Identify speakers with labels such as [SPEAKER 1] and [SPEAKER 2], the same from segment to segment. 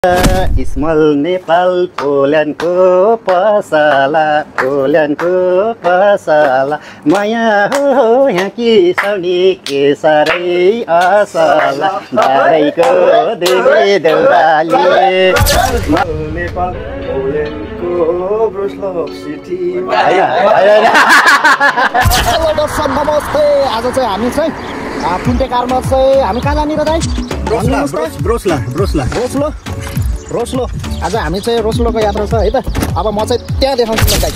[SPEAKER 1] Small Nepal पोल्यान्डको पसला माया हो यहाँ कि सौनी के साह्रै असला धारैको देवी देउराली
[SPEAKER 2] नेपाल पोल्यान्डको ब्रुसलभ सिटी।
[SPEAKER 3] नमस्ते। आज चाहिँ हामी चाहिँ फुन्टे कारमा चाहिँ हामी कहाँ जाने र दाइ? रोस्लो। आज हामी चाहिँ रोस्लोको यात्रा छ है त। अब म चाहिँ त्यहाँ देखाउँछु ल दाइ।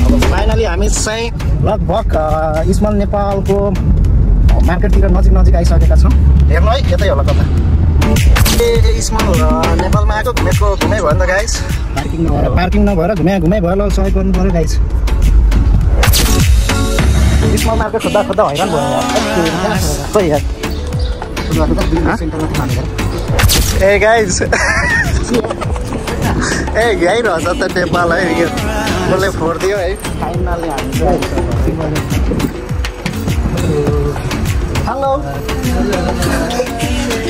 [SPEAKER 3] अब फाइनली हामी चाहिँ लगभग स्मल नेपालको मार्केटतिर नजिक आइसकेका छौँ। हेर्नु है, यतै होला कता स्मल नेपालमा आएको घुमे भयो नि त गाइस। पार्किङ नभएर घुमे भयो ल, सहयोग गर्नु पऱ्यो गाइस। स्मल मार्केट खोज्दा हैरान भयो यार। ए गाइस ए गइरहेछ त नेपाल है, कसले फोडिदियो है फाइनली हामी। हेलो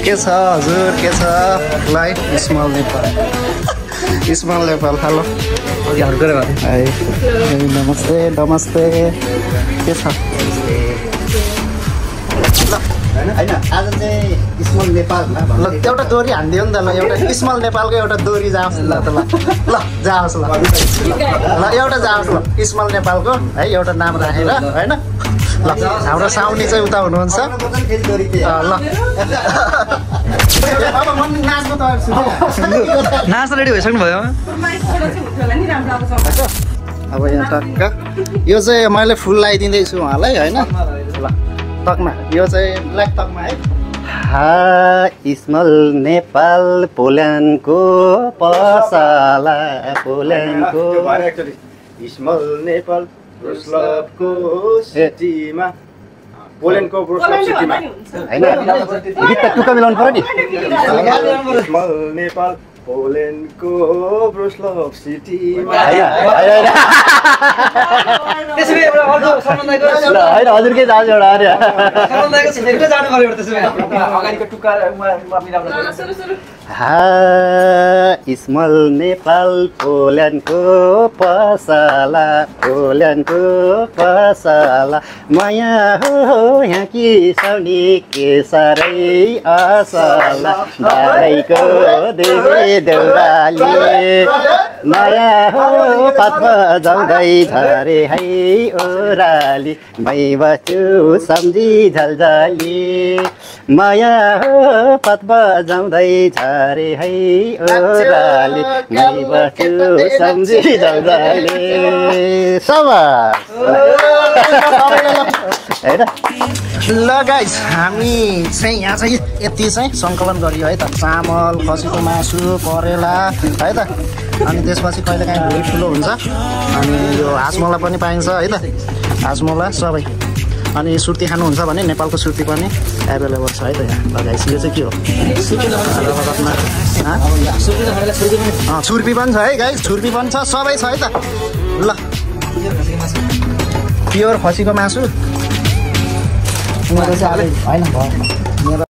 [SPEAKER 3] के छ हजुर, के छ लाइफ? स्मल नेपाल हेलो नमस्ते के छ?
[SPEAKER 1] हैन आज चाहिँ स्मल नेपालमा
[SPEAKER 3] ल एउटा दोरी हान्दियो नि त। ल एउटा स्मल नेपालको एउटा दोरी जाओस् ल त। ल जाओस् ल एउटा जाओस् ल स्मल नेपालको है, एउटा नाम राखेर हैन। ल हाम्रो साउनी चाहिँ उता हुनुहुन्छ ल।
[SPEAKER 2] नाच्न रेडी भइसक्नु भयो?
[SPEAKER 3] अब यहाँ टक्क यो चाहिँ मैले फुल लगाइदिँदैछु उहाँलाई होइन। ल तकमा यो चाहिँ ब्ल्याक तकमा है।
[SPEAKER 1] स्मल नेपाल पोल्यान्डको पसला
[SPEAKER 2] स्मल नेपाल ब्रुसलभको सिटीमा पोल्यान्डको ब्रुसलभ सिटीमा
[SPEAKER 1] हैन गीत टुक्का मिलाउनु पर्यो नि।
[SPEAKER 2] स्मल नेपाल पोल्यान्डको ब्रुसलभ सिटीमा
[SPEAKER 1] हैन हजुरकै जान्छ एउटा अरे स्मल नेपाल पोल्यान्डको पसला माया हो यहाँ कि सौनी के साह्रै असला धारैको देवी देउराली माया हो पात बजाउँदै झरे है ओराली मै बस्छु सम्झी झल्झली माया हो पात बजाउँदै झरे है ओराली मै बस्छु सम्झी झल्झली। सबास हैन।
[SPEAKER 3] ल गाइस हामी चाहिँ यहाँ चाहिँ यति चाहिँ सङ्कलन गरियो है त। चामल, खसीको मासु, करेला है त। अनि त्यसपछि कहिलेकाहीँ भुँडी ठुलो हुन्छ अनि यो हाँसमोला पनि पाइन्छ है त। हाँसमोला सबै। अनि सुर्ती खानुहुन्छ भने नेपालको सुर्ती पनि एभाइलेबल छ है त यहाँ। ल गाइस यो चाहिँ के हो? छुर्पी पनि छ है गाइस, छुर्पी पनि छ, सबै छ है त। ल प्योर खसीको मासु होइन